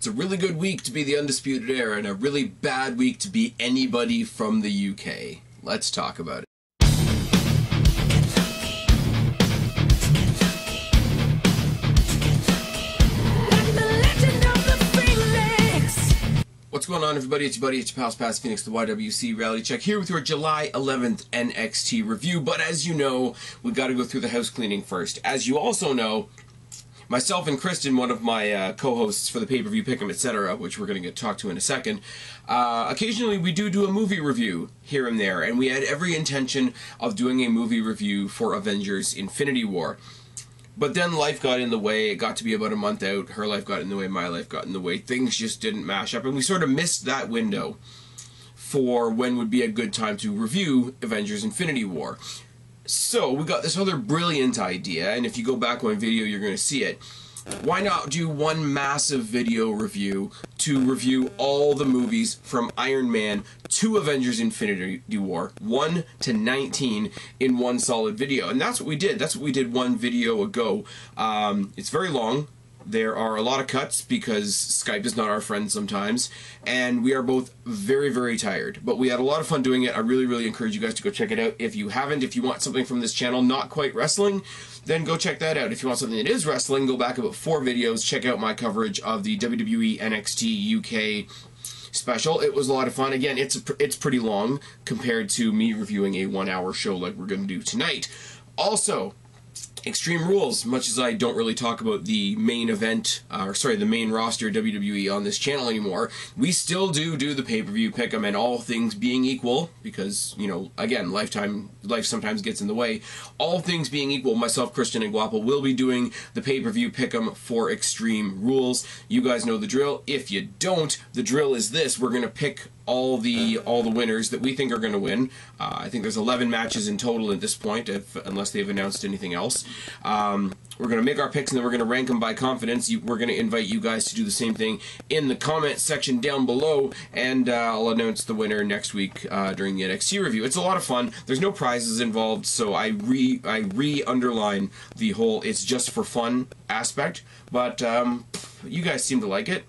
It's a really good week to be the Undisputed Era and a really bad week to be anybody from the UK. Let's talk about it. What's going on, everybody? It's your buddy, it's your pal Spaz Phoenix, the YWC Reality Check, here with your July 11th NXT review. But as you know, we've got to go through the house cleaning first. As you also know, myself and Kristen, one of my co-hosts for the pay-per-view Pick 'em, etc., which we're going to get talked to in a second, occasionally we do a movie review here and there, and we had every intention of doing a movie review for Avengers Infinity War. But then life got in the way. It got to be about a month out. Her life got in the way. My life got in the way. Things just didn't mash up. And we sort of missed that window for when would be a good time to review Avengers Infinity War. So we got this other brilliant idea. And if you go back on video, you're going to see it. Why not do one massive video review to review all the movies from Iron Man to Avengers Infinity War, 1 to 19 in one solid video? And that's what we did. That's what we did one video ago. It's very long. There are a lot of cuts because Skype is not our friend sometimes, and we are both very, very tired. But we had a lot of fun doing it. I really, really encourage you guys to go check it out. If you haven't, if you want something from this channel not quite wrestling, then go check that out. If you want something that is wrestling, go back about 4 videos, check out my coverage of the WWE NXT UK special. It was a lot of fun. Again, it's pretty long compared to me reviewing a 1-hour show like we're going to do tonight. Also, Extreme Rules, much as I don't really talk about the main event, the main roster WWE on this channel anymore, we still do the pay-per-view pick 'em, and all things being equal, because, you know, again, life sometimes gets in the way. All things being equal, myself, Kristen, and Guapo will be doing the pay-per-view pick 'em for Extreme Rules. You guys know the drill. If you don't, the drill is this: we're gonna pick all the winners that we think are going to win. I think there's 11 matches in total at this point, unless they've announced anything else. We're going to make our picks, and then we're going to rank them by confidence. We're going to invite you guys to do the same thing in the comment section down below, and I'll announce the winner next week during the NXT review. It's a lot of fun. There's no prizes involved, so I re-underline the whole "it's just for fun" aspect, but you guys seem to like it.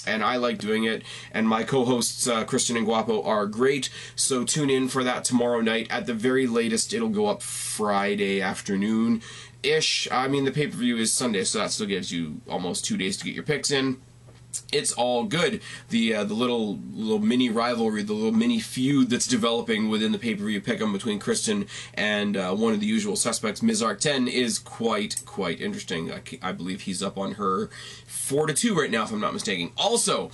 And I like doing it, and my co-hosts, Kristen and Guapo, are great, so tune in for that tomorrow night. At the very latest, it'll go up Friday afternoon-ish. I mean, the pay-per-view is Sunday, so that still gives you almost 2 days to get your picks in. It's all good. The little mini rivalry, the little mini feud that's developing within the pay-per-view pick-em between Kristen and one of the usual suspects, Ms. Arc10, is quite interesting. I believe he's up on her 4-2 right now, if I'm not mistaken. Also,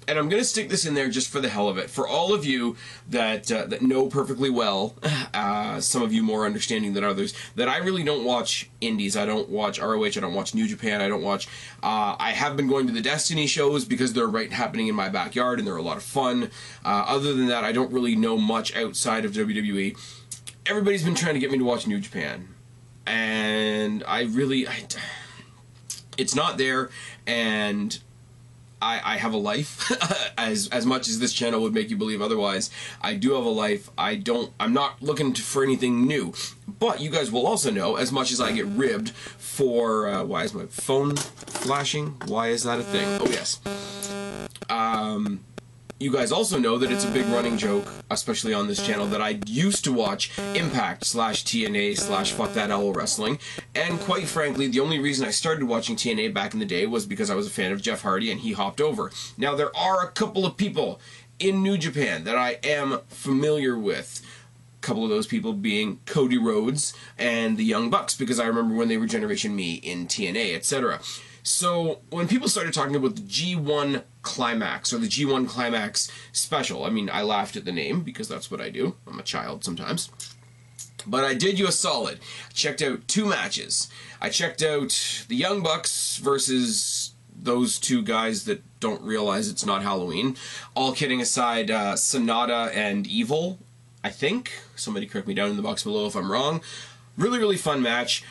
and I'm going to stick this in there just for the hell of it, for all of you that know perfectly well, some of you more understanding than others, that I really don't watch indies. I don't watch ROH, I don't watch New Japan, I don't watch... I have been going to the Destiny shows because they're happening in my backyard and they're a lot of fun. Other than that, I don't really know much outside of WWE. Everybody's been trying to get me to watch New Japan, and it's not there, and I have a life, as much as this channel would make you believe otherwise. I do have a life. I'm not looking for anything new. But you guys will also know, as much as I get ribbed for, why is my phone flashing? Why is that a thing? Oh, yes. You guys also know that it's a big running joke, especially on this channel, that I used to watch Impact /TNA /Fuck That Owl Wrestling, and quite frankly, the only reason I started watching TNA back in the day was because I was a fan of Jeff Hardy and he hopped over. Now, there are a couple of people in New Japan that I am familiar with. A couple of those people being Cody Rhodes and the Young Bucks, because I remember when they were Generation Me in TNA, etc. So, when people started talking about the G1 Climax, or the G1 Climax Special, I mean, I laughed at the name, because that's what I do. I'm a child sometimes. But I did you a solid. I checked out 2 matches. I checked out the Young Bucks versus those 2 guys that don't realize it's not Halloween. All kidding aside, Sonata and Evil, I think. Somebody correct me down in the box below if I'm wrong. Really, really fun match.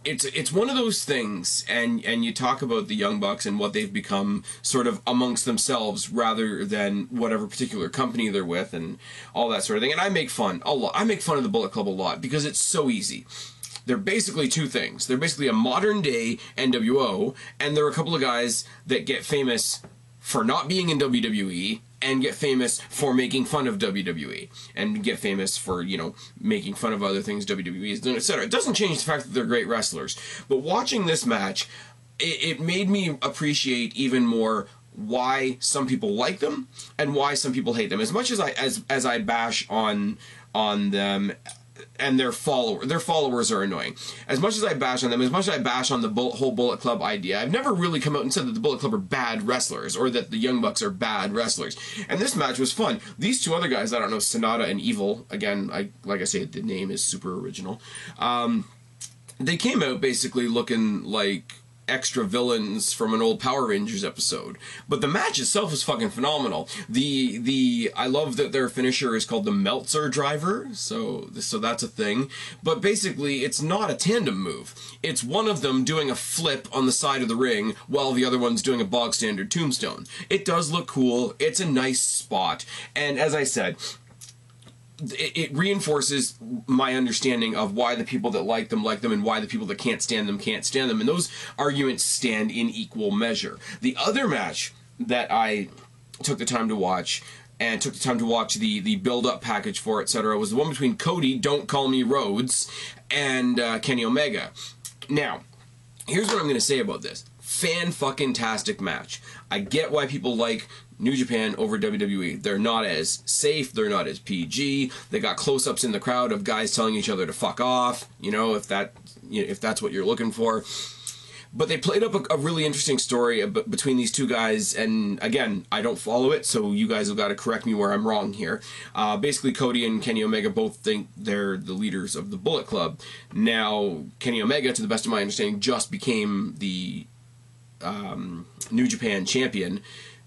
It's one of those things, and you talk about the Young Bucks and what they've become sort of amongst themselves rather than whatever particular company they're with and all that sort of thing. And I make fun a lot. I make fun of the Bullet Club a lot because it's so easy. They're basically two things. They're basically a modern day NWO, and there are a couple of guys that get famous for not being in WWE and get famous for making fun of WWE and get famous for, you know, making fun of other things WWE is doing, etc. It doesn't change the fact that they're great wrestlers. But watching this match, it made me appreciate even more why some people like them and why some people hate them. As much as I bash on them and their followers are annoying. As much as I bash on them, as much as I bash on the whole Bullet Club idea, I've never really come out and said that the Bullet Club are bad wrestlers or that the Young Bucks are bad wrestlers. And this match was fun. These two other guys, I don't know, Sonata and Evil, again, like I say, the name is super original. They came out basically looking like extra villains from an old Power Rangers episode, but the match itself is fucking phenomenal. I love that their finisher is called the Meltzer Driver, so that's a thing. But basically, it's not a tandem move. It's one of them doing a flip on the side of the ring while the other one's doing a bog standard tombstone. It does look cool. It's a nice spot, and as I said, it reinforces my understanding of why the people that like them, and why the people that can't stand them, and those arguments stand in equal measure. The other match that I took the time to watch, and took the time to watch the build-up package for, etc., was the one between Cody, Don't Call Me Rhodes, and Kenny Omega. Now, here's what I'm going to say about this. Fan-fucking-tastic match. I get why people like New Japan over WWE. They're not as safe, they're not as PG, they got close-ups in the crowd of guys telling each other to fuck off, you know, if that's what you're looking for. But they played up a really interesting story between these two guys, and again, I don't follow it, so you guys have got to correct me where I'm wrong here. Basically, Cody and Kenny Omega both think they're the leaders of the Bullet Club. Now, Kenny Omega, to the best of my understanding, just became the New Japan champion.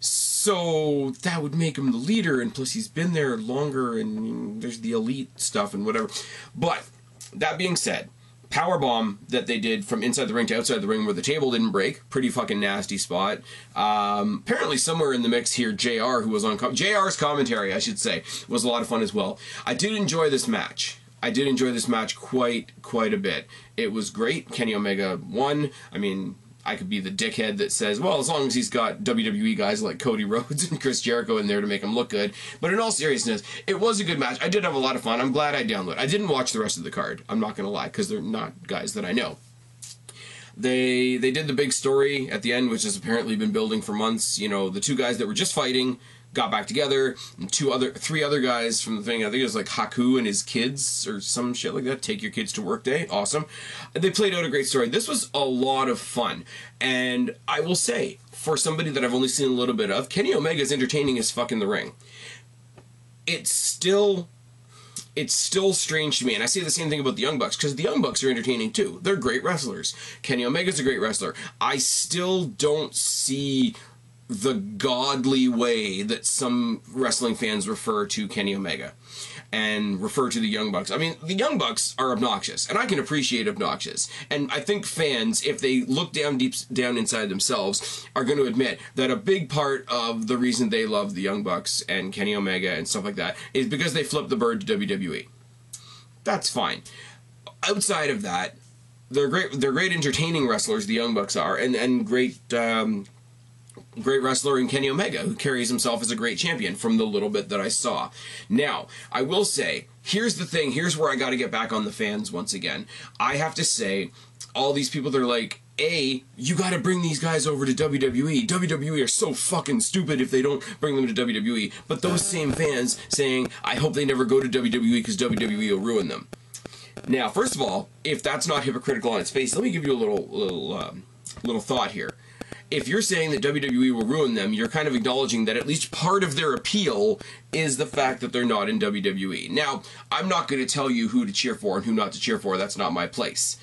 So that would make him the leader, and plus he's been there longer, and there's the elite stuff and whatever. But that being said, powerbomb that they did from inside the ring to outside the ring where the table didn't break, pretty fucking nasty spot. Apparently somewhere in the mix here, JR, who was on JR's commentary, I should say, was a lot of fun as well. I did enjoy this match. I did enjoy this match quite a bit. It was great. Kenny Omega won. I mean, I could be the dickhead that says, well, as long as he's got WWE guys like Cody Rhodes and Chris Jericho in there to make him look good. But in all seriousness, it was a good match. I did have a lot of fun. I'm glad I downloaded. I didn't watch the rest of the card. I'm not going to lie, because they're not guys that I know. They did the big story at the end, which has apparently been building for months. You know, the two guys that were just fighting got back together, and three other guys from the thing, I think it was like Haku and his kids, or some shit like that, Take Your Kids to Work Day, awesome. They played out a great story. This was a lot of fun, and I will say, for somebody that I've only seen a little bit of, Kenny Omega is entertaining as fuck in the ring. It's still strange to me, and I say the same thing about the Young Bucks, because the Young Bucks are entertaining too. They're great wrestlers. Kenny Omega's a great wrestler. I still don't see the godly way that some wrestling fans refer to Kenny Omega and refer to the Young Bucks. I mean, the Young Bucks are obnoxious, and I can appreciate obnoxious. And I think fans, if they look deep down inside themselves, are going to admit that a big part of the reason they love the Young Bucks and Kenny Omega and stuff like that is because they flipped the bird to WWE. That's fine. Outside of that, they're great entertaining wrestlers, the Young Bucks are, and great wrestler in Kenny Omega, who carries himself as a great champion from the little bit that I saw. Now, I will say, here's the thing, here's where I got to get back on the fans once again. I have to say, all these people that are like, A, you got to bring these guys over to WWE. WWE are so fucking stupid if they don't bring them to WWE. But those same fans saying, I hope they never go to WWE because WWE will ruin them. Now, first of all, if that's not hypocritical on its face, let me give you a little thought here. If you're saying that WWE will ruin them, you're kind of acknowledging that at least part of their appeal is the fact that they're not in WWE. Now, I'm not going to tell you who to cheer for and who not to cheer for. That's not my place.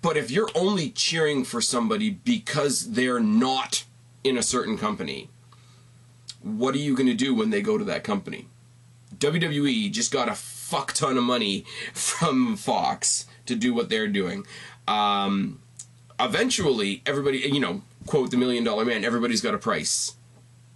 But if you're only cheering for somebody because they're not in a certain company, what are you going to do when they go to that company? WWE just got a fuck ton of money from Fox to do what they're doing. Eventually, everybody, you know, quote the $1 Million Man, everybody's got a price.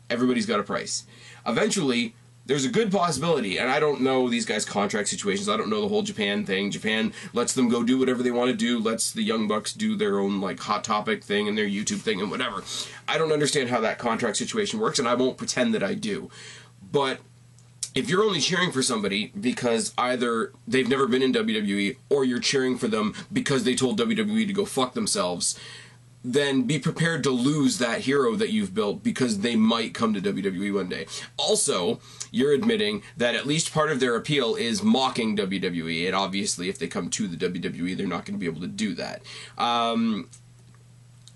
Everybody's got a price. Eventually, there's a good possibility, and I don't know these guys' contract situations. I don't know the whole Japan thing. Japan lets them go do whatever they want to do, lets the Young Bucks do their own, like, Hot Topic thing and their YouTube thing and whatever. I don't understand how that contract situation works, and I won't pretend that I do. But if you're only cheering for somebody because either they've never been in WWE or you're cheering for them because they told WWE to go fuck themselves, then be prepared to lose that hero that you've built because they might come to WWE one day. Also, you're admitting that at least part of their appeal is mocking WWE, and obviously if they come to the WWE, they're not going to be able to do that.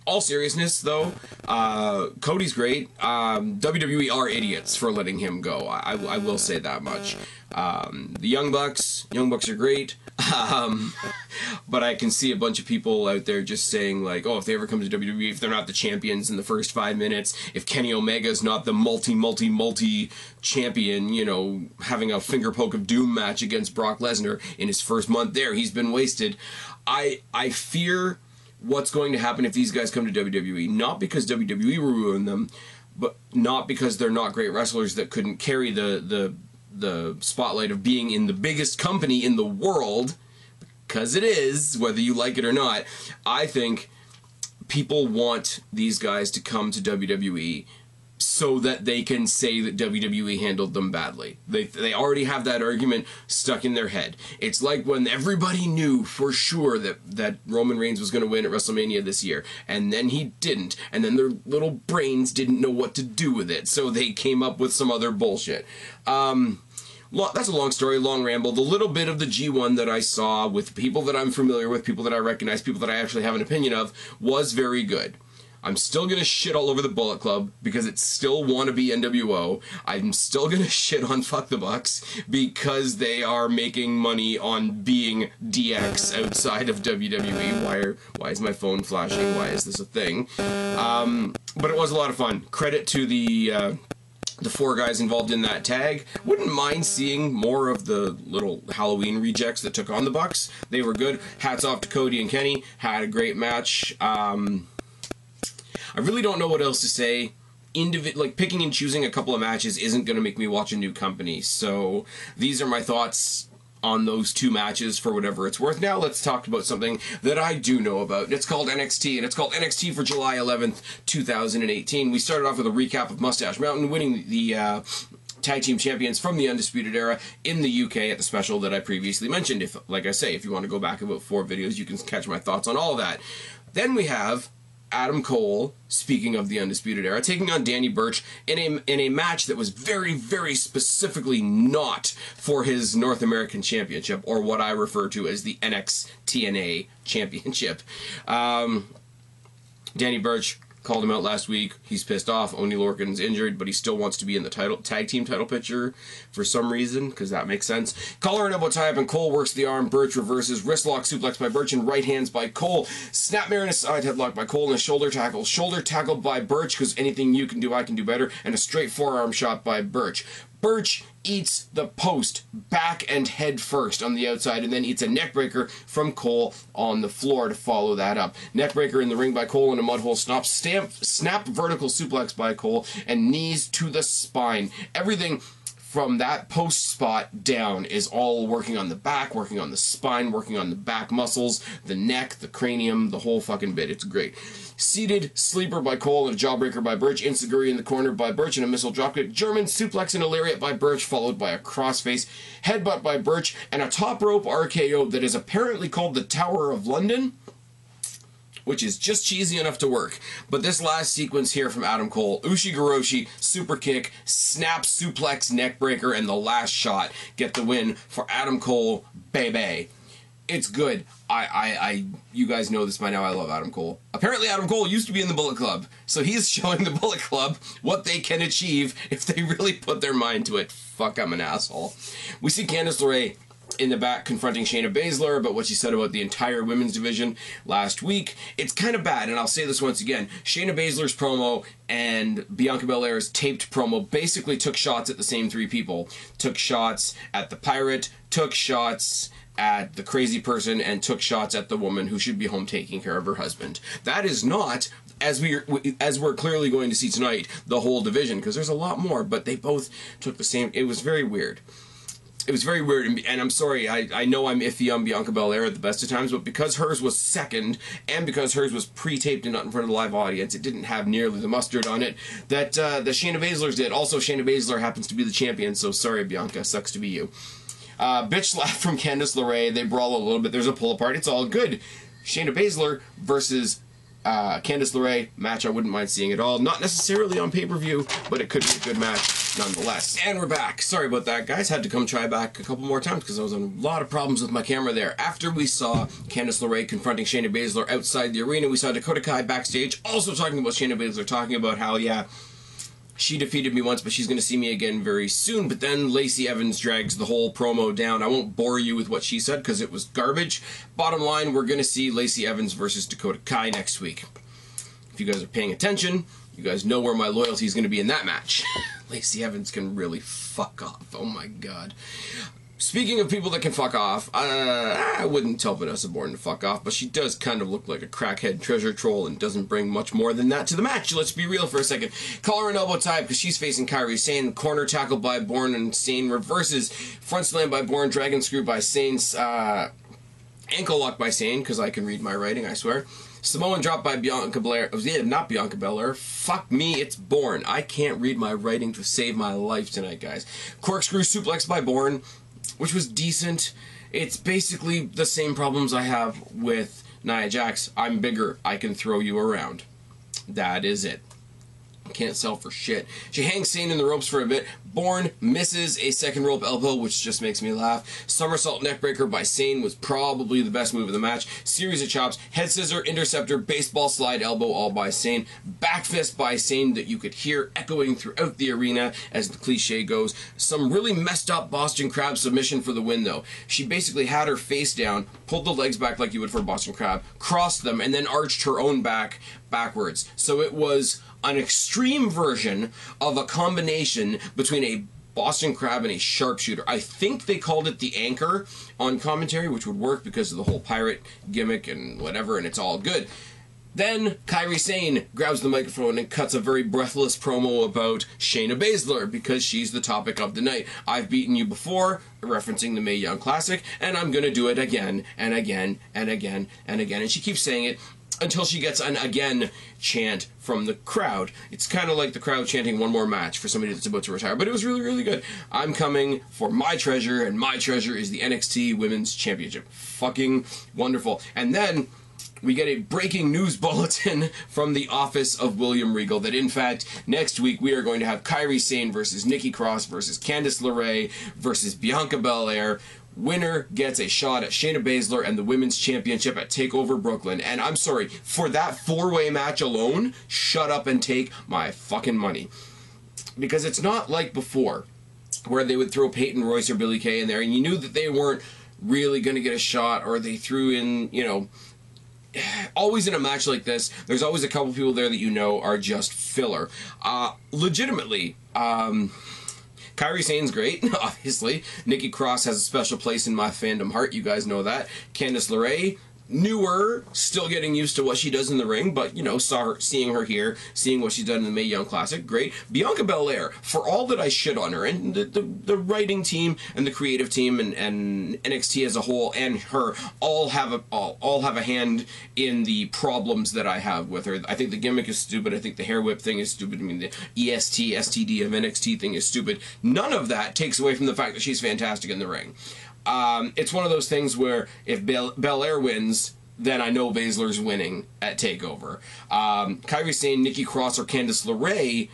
All seriousness, though, Cody's great. WWE are idiots for letting him go. I will say that much. The Young Bucks are great. But I can see a bunch of people out there just saying, like, oh, if they ever come to WWE, if they're not the champions in the first 5 minutes, if Kenny Omega's not the multi champion, you know, having a finger poke of doom match against Brock Lesnar in his first month there, he's been wasted. I fear what's going to happen if these guys come to WWE, not because WWE will ruin them, but not because they're not great wrestlers that couldn't carry the spotlight of being in the biggest company in the world, because it is, whether you like it or not. I think people want these guys to come to WWE so that they can say that WWE handled them badly. They already have that argument stuck in their head. It's like when everybody knew for sure that Roman Reigns was going to win at WrestleMania this year, and then he didn't, and then their little brains didn't know what to do with it, so they came up with some other bullshit. That's a long story, long ramble. The little bit of the G1 that I saw with people that I'm familiar with, people that I recognize, people that I actually have an opinion of, was very good. I'm still going to shit all over the Bullet Club because it's still wannabe NWO. I'm still going to shit on Fuck the Bucks because they are making money on being DX outside of WWE. Why is my phone flashing? Why is this a thing? But it was a lot of fun. Credit to the 4 guys involved in that tag. Wouldn't mind seeing more of the little Halloween rejects that took on the Bucks. They were good. Hats off to Cody and Kenny. Had a great match. I really don't know what else to say. Like, picking and choosing a couple of matches isn't going to make me watch a new company. So these are my thoughts on those 2 matches for whatever it's worth. Now let's talk about something that I do know about. It's called NXT, and it's called NXT for July 11th, 2018. We started off with a recap of Mustache Mountain winning the tag team champions from the Undisputed Era in the UK at the special that I previously mentioned. If, like I say, if you want to go back about 4 videos, you can catch my thoughts on all of that. Then we have Adam Cole, speaking of the Undisputed Era, taking on Danny Burch in a match that was very, very specifically not for his North American Championship, or what I refer to as the NXTNA Championship. Danny Burch called him out last week. He's pissed off. Oney Lorcan's injured, but he still wants to be in the tag team title picture for some reason, because that makes sense. Collar and elbow tie-up, and Cole works the arm. Burch reverses. Wrist lock suplex by Burch, and right hands by Cole. Snapmare and a side headlock by Cole, and a shoulder tackle. Shoulder tackle by Burch, because anything you can do, I can do better. And a straight forearm shot by Burch. Burch eats the post back and head first on the outside, and then eats a neckbreaker from Cole on the floor to follow that up. Neckbreaker in the ring by Cole, and a mudhole snap vertical suplex by Cole, and knees to the spine. Everything from that post spot down is all working on the back, working on the spine, working on the back muscles, the neck, the cranium, the whole fucking bit. It's great. Seated sleeper by Cole and a jawbreaker by Burch. Enziguri in the corner by Burch and a missile dropkick. German suplex and a lariat by Burch, followed by a crossface headbutt by Burch, and a top rope RKO that is apparently called the Tower of London, which is just cheesy enough to work. But this last sequence here from Adam Cole, Ushigoroshi, super kick, snap suplex, neckbreaker, and the last shot get the win for Adam Cole, baby. It's good. You guys know this by now, I love Adam Cole. Apparently Adam Cole used to be in the Bullet Club, so he's showing the Bullet Club what they can achieve if they really put their mind to it. Fuck, I'm an asshole. We see Candice LeRae in the back confronting Shayna Baszler about what she said about the entire women's division last week. It's kind of bad, and I'll say this once again. Shayna Baszler's promo and Bianca Belair's taped promo basically took shots at the same 3 people. Took shots at the Pirate, took shots at the crazy person, and took shots at the woman who should be home taking care of her husband. That is not as we're clearly going to see tonight, the whole division, because there's a lot more, but they both took the same. It was very weird. It was very weird, and I'm sorry, I know I'm iffy on Bianca Belair at the best of times, but because hers was second, and because hers was pre-taped and not in front of the live audience, it didn't have nearly the mustard on it that the Shayna Baszler's did. Also, Shayna Baszler happens to be the champion, so sorry, Bianca, sucks to be you. Bitch slap from Candice LeRae, they brawl a little bit, there's a pull apart, it's all good. Shayna Baszler versus Candice LeRae, match I wouldn't mind seeing at all. Not necessarily on pay-per-view, but it could be a good match nonetheless. And we're back. Sorry about that, guys. Had to come try back a couple more times because I was having a lot of problems with my camera there. After we saw Candice LeRae confronting Shayna Baszler outside the arena, we saw Dakota Kai backstage also talking about Shayna Baszler, talking about how, yeah, she defeated me once, but she's going to see me again very soon. But then Lacey Evans drags the whole promo down. I won't bore you with what she said because it was garbage. Bottom line, we're going to see Lacey Evans versus Dakota Kai next week. If you guys are paying attention, you guys know where my loyalty is going to be in that match. Lacey Evans can really fuck off. Oh my god. Speaking of people that can fuck off, I wouldn't tell Vanessa Bourne to fuck off, but she does kind of look like a crackhead treasure troll and doesn't bring much more than that to the match. Let's be real for a second. Collar and elbow tie because she's facing Kairi Sane. Corner tackle by Bourne and Sane reverses. Front slam by Bourne. Dragon screw by Sane's ankle lock by Sane because I can read my writing, I swear. Samoan drop by Bianca Belair. Yeah, not Bianca Belair. Fuck me, it's Bourne. I can't read my writing to save my life tonight, guys. Corkscrew suplex by Bourne, which was decent. It's basically the same problems I have with Nia Jax. I'm bigger. I can throw you around. That is it. Can't sell for shit. She hangs Sane in the ropes for a bit. Bourne misses a second rope elbow, which just makes me laugh. Somersault neckbreaker by Sane was probably the best move of the match. Series of chops, head scissor, interceptor, baseball slide elbow, all by Sane. Back fist by Sane that you could hear echoing throughout the arena, as the cliche goes. Some really messed up Boston Crab submission for the win, though. She basically had her face down, pulled the legs back like you would for a Boston Crab, crossed them, and then arched her own back backwards. So it was an extreme version of a combination between a Boston Crab and a sharpshooter. I think they called it the anchor on commentary, which would work because of the whole pirate gimmick and whatever, and it's all good. Then Kairi Sane grabs the microphone and cuts a very breathless promo about Shayna Baszler because she's the topic of the night. I've beaten you before, referencing the Mae Young Classic, and I'm going to do it again and again and again and again. And she keeps saying it until she gets an again chant from the crowd. It's kind of like the crowd chanting one more match for somebody that's about to retire, but it was really, really good. I'm coming for my treasure, and my treasure is the NXT Women's Championship. Fucking wonderful. And then we get a breaking news bulletin from the office of William Regal that, in fact, next week we are going to have Kairi Sane versus Nikki Cross versus Candice LeRae versus Bianca Belair. Winner gets a shot at Shayna Baszler and the Women's Championship at TakeOver Brooklyn. And I'm sorry, for that four-way match alone, shut up and take my fucking money. Because it's not like before, where they would throw Peyton Royce or Billie Kay in there, and you knew that they weren't really going to get a shot, or they threw in, you know, always in a match like this, there's always a couple people there that you know are just filler. Legitimately, Kairi Sane's great, obviously. Nikki Cross has a special place in my fandom heart, you guys know that. Candice LeRae, newer, still getting used to what she does in the ring, but, you know, seeing her here, seeing what she's done in the Mae Young Classic, great. Bianca Belair, for all that I shit on her, and the writing team and the creative team and NXT as a whole and her all have a hand in the problems that I have with her. I think the gimmick is stupid. I think the hair whip thing is stupid. I mean, the EST, STD of NXT thing is stupid. None of that takes away from the fact that she's fantastic in the ring. It's one of those things where if Belair wins, then I know Baszler's winning at TakeOver. Kairi Sane, Nikki Cross, or Candice LeRae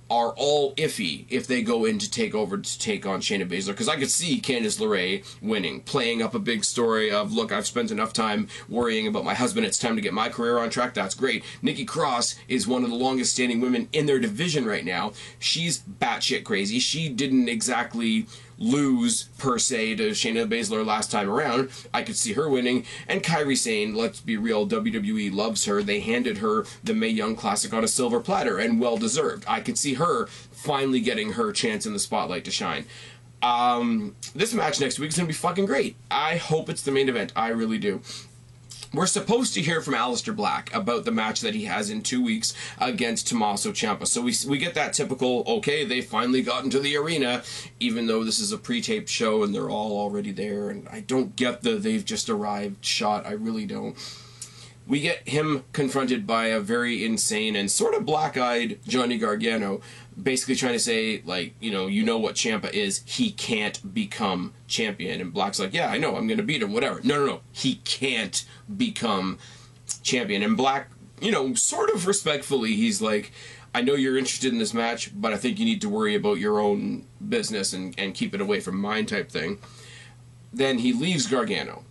are all iffy if they go into TakeOver to take on Shayna Baszler, because I could see Candice LeRae winning, playing up a big story of, look, I've spent enough time worrying about my husband, it's time to get my career on track. That's great. Nikki Cross is one of the longest standing women in their division right now. She's batshit crazy. She didn't exactly lose, per se, to Shayna Baszler last time around. I could see her winning. And Kairi Sane, let's be real, WWE loves her. They handed her the Mae Young Classic on a silver platter, and well-deserved. I could see her finally getting her chance in the spotlight to shine. This match next week is going to be fucking great. I hope it's the main event. I really do. we're supposed to hear from Aleister Black about the match that he has in 2 weeks against Tommaso Ciampa. So we get that typical, okay, they finally got into the arena, even though this is a pre-taped show and they're all already there. And I don't get the they've just arrived shot. I really don't. We get him confronted by a very insane and sort of black-eyed Johnny Gargano, basically trying to say, like, you know what Ciampa is. He can't become champion. And Black's like, yeah, I know, I'm going to beat him, whatever. No. He can't become champion. And Black, sort of respectfully, he's like, I know you're interested in this match, but I think you need to worry about your own business and keep it away from mine type thing. Then he leaves Gargano.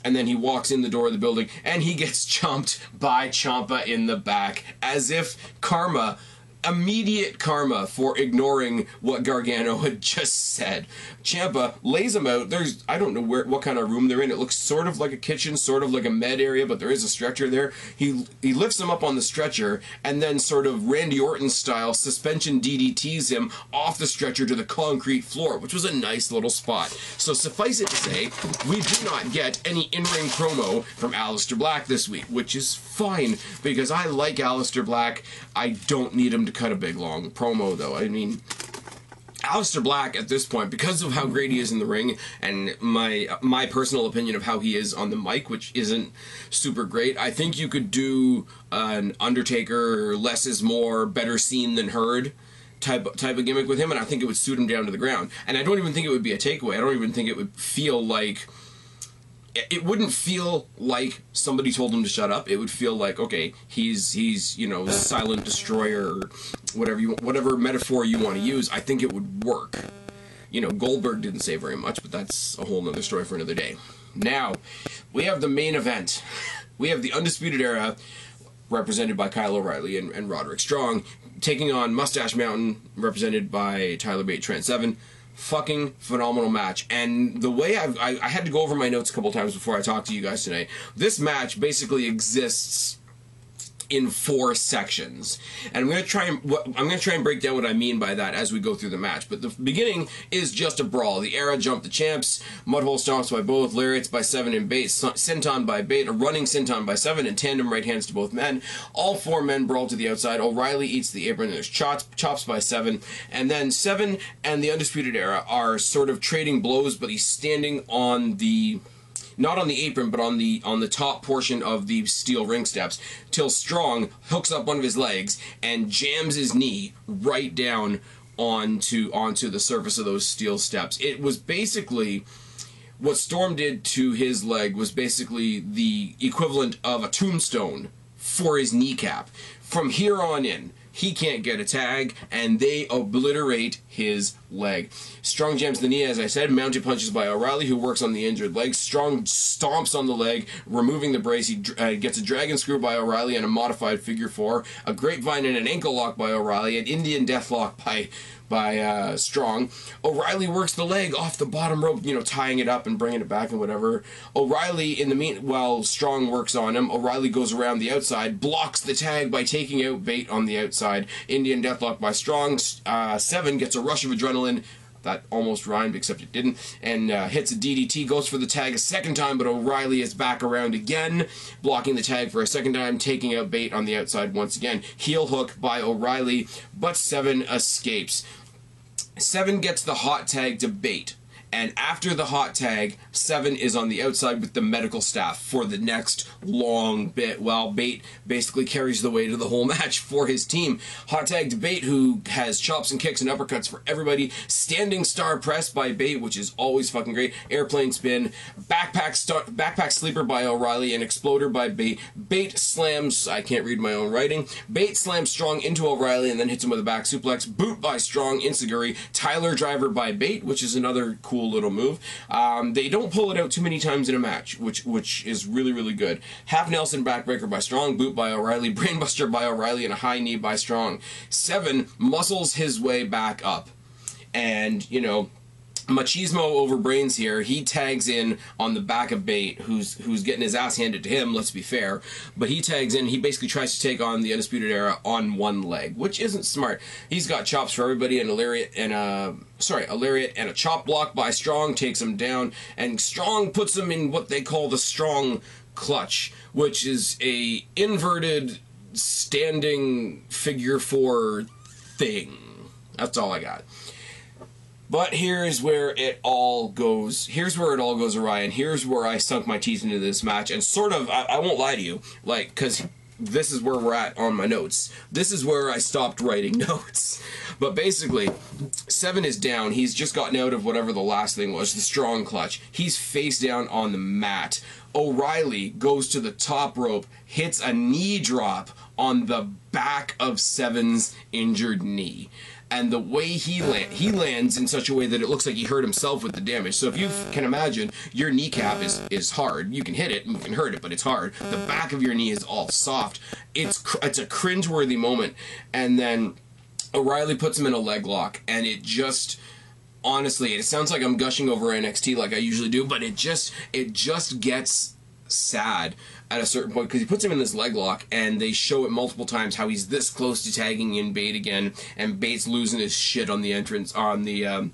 And then he walks in the door of the building, and he gets chomped by Ciampa in the back, as if karma, immediate karma for ignoring what Gargano had just said. Ciampa lays him out. I don't know what kind of room they're in. It looks sort of like a kitchen, sort of like a med area, but there is a stretcher there. He lifts him up on the stretcher, and then sort of Randy Orton style suspension DDTs him off the stretcher to the concrete floor, which was a nice little spot. So suffice it to say, we do not get any in-ring promo from Aleister Black this week, which is fine, because I like Aleister Black. I don't need him to cut a big long promo, though. I mean, Aleister Black at this point, because of how great he is in the ring, and my personal opinion of how he is on the mic, which isn't super great, I think you could do an Undertaker, less is more, better seen than heard type of gimmick with him, and I think it would suit him down to the ground. And I don't even think it would be a takeaway. I don't even think it would feel like... It wouldn't feel like somebody told him to shut up. It would feel like, okay, he's silent destroyer, or whatever metaphor you want to use. I think it would work. Goldberg didn't say very much, but that's a whole nother story for another day. Now, we have the main event. We have the Undisputed Era, represented by Kyle O'Reilly and Roderick Strong, taking on Mustache Mountain, represented by Tyler Bate, Trent Seven. Fucking phenomenal match. And the way I had to go over my notes a couple times before I talked to you guys tonight. This match basically exists in 4 sections, and I'm going to try and break down what I mean by that as we go through the match. But the beginning is just a brawl. The Era jump the champs, mudhole stomps by both, lariats by Seven and Bate, senton by Bate, a running senton by Seven, and tandem right hands to both men. All 4 men brawl to the outside. O'Reilly eats the apron, and there's chops by Seven, and then Seven and the Undisputed Era are sort of trading blows, but he's standing on the... not on the apron, but on the top portion of the steel ring steps, till Strong hooks up one of his legs and jams his knee right down onto the surface of those steel steps. It was basically... what Storm did to his leg was basically the equivalent of a tombstone for his kneecap. From here on in, he can't get a tag, and they obliterate his leg. Strong jams the knee, as I said, mounted punches by O'Reilly, who works on the injured leg. Strong stomps on the leg, removing the brace. He gets a dragon screw by O'Reilly and a modified figure 4, a grapevine and an ankle lock by O'Reilly, an Indian deathlock by Strong. O'Reilly works the leg off the bottom rope, tying it up and bringing it back and whatever. O'Reilly, while Strong works on him, O'Reilly goes around the outside, blocks the tag by taking out Bate on the outside. Indian deathlock by Strong. Seven gets a rush of adrenaline. That almost rhymed, except it didn't. And hits a DDT, goes for the tag a second time, but O'Reilly is back around again, blocking the tag for a second time, taking out Bate on the outside once again. Heel hook by O'Reilly, but Seven escapes. Seven gets the hot tag to Bate. And after the hot tag, Seven is on the outside with the medical staff for the next long bit, while Bate basically carries the weight of the whole match for his team. Hot tag to Bate, who has chops and kicks and uppercuts for everybody. Standing star press by Bate, which is always fucking great. Airplane spin. Backpack sleeper by O'Reilly, and exploder by Bate. Bate slams, I can't read my own writing. Bate slams Strong into O'Reilly and then hits him with a back suplex. Boot by Strong, Insiguri. Tyler driver by Bate, which is another cool little move. They don't pull it out too many times in a match, which is really, really good. Half Nelson backbreaker by Strong, boot by O'Reilly, brainbuster by O'Reilly, and a high knee by Strong. Seven muscles his way back up. And, machismo over brains here. He tags in on the back of Bate, who's getting his ass handed to him, let's be fair. But he tags in. He basically tries to take on the Undisputed Era on one leg, which isn't smart. He's got chops for everybody, and a lariat and a chop block by Strong takes him down, and Strong puts him in what they call the Strong clutch, which is a inverted standing figure 4 thing. That's all I got. But here's where it all goes. Here's where it all goes awry, and here's where I sunk my teeth into this match. And sort of, I won't lie to you, like, because this is where we're at on my notes. This is where I stopped writing notes. But basically, Seven is down. He's just gotten out of whatever the last thing was, the strong clutch. He's face down on the mat. O'Reilly goes to the top rope, hits a knee drop on the back of Seven's injured knee. And the way he lands in such a way that it looks like he hurt himself with the damage. So if you can imagine, your kneecap is hard. You can hit it and you can hurt it, but it's hard. The back of your knee is all soft. It's a cringeworthy moment. And then O'Reilly puts him in a leg lock, and it just... Honestly, it sounds like I'm gushing over NXT like I usually do, but it just gets sad at a certain point, because he puts him in this leg lock, and they show it multiple times how he's this close to tagging in Bate again, and Bate's losing his shit on the entrance, on the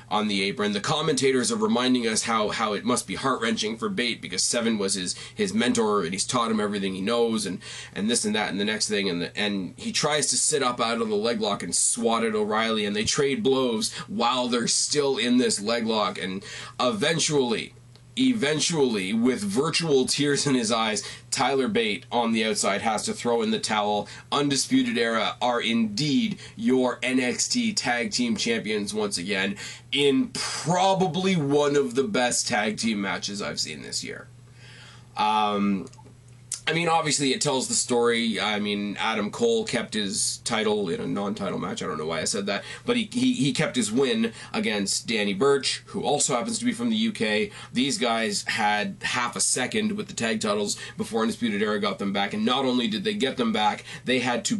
apron. The commentators are reminding us how it must be heart-wrenching for Bate, because Seven was his mentor, and he's taught him everything he knows, and this and that and the next thing, and he tries to sit up out of the leg lock and swat at O'Reilly, and they trade blows while they're still in this leg lock, and eventually, with virtual tears in his eyes, Tyler Bate on the outside has to throw in the towel. Undisputed Era are indeed your NXT Tag Team Champions once again, in probably one of the best tag team matches I've seen this year. I mean, obviously it tells the story. I mean, Adam Cole kept his title in a non-title match. I don't know why I said that. But he kept his win against Danny Burch, who also happens to be from the UK. These guys had half a second with the tag titles before Undisputed Era got them back. And not only did they get them back, they had to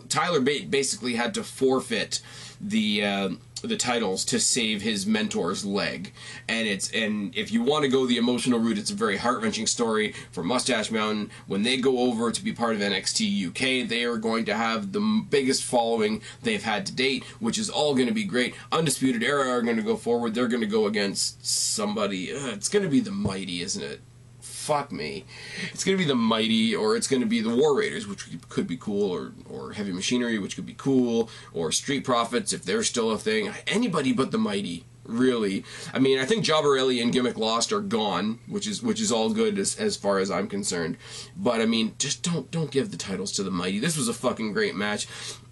Tyler Bate basically had to forfeit the titles to save his mentor's leg. And if you want to go the emotional route, it's a very heart-wrenching story for Mustache Mountain. When they go over to be part of NXT UK, they are going to have the biggest following they've had to date, which is all going to be great. Undisputed Era are going to go forward. They're going to go against somebody. It's going to be the Mighty, isn't it? Fuck me. It's going to be the Mighty, or it's going to be the War Raiders, which could be cool, or Heavy Machinery, which could be cool, or Street Profits, if they're still a thing. Anybody but the Mighty, really. I mean, I think Jobber Ellie and Gimmick Lost are gone, which is all good as far as I'm concerned. But, I mean, just don't give the titles to the Mighty. This was a fucking great match.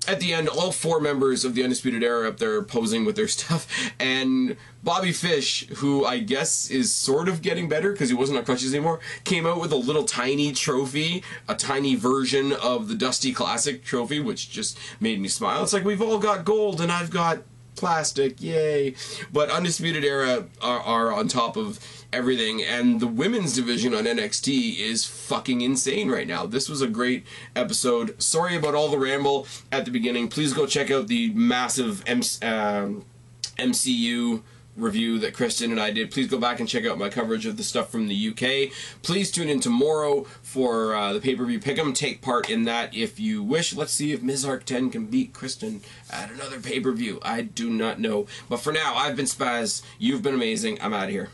At the end, all 4 members of the Undisputed Era up there posing with their stuff, and Bobby Fish, who I guess is sort of getting better because he wasn't on crutches anymore, came out with a little tiny trophy, a tiny version of the Dusty Classic trophy, which just made me smile. It's like, we've all got gold and I've got plastic, yay. But Undisputed Era are on top of everything, and the women's division on NXT is fucking insane right now. This was a great episode. Sorry about all the ramble at the beginning. Please go check out the massive MCU review that Kristen and I did. Please go back and check out my coverage of the stuff from the UK. Please tune in tomorrow for the pay-per-view pick 'em. Take part in that if you wish. Let's see if Ms. Arc 10 can beat Kristen at another pay-per-view. I do not know. But for now, I've been Spaz. You've been amazing. I'm out of here.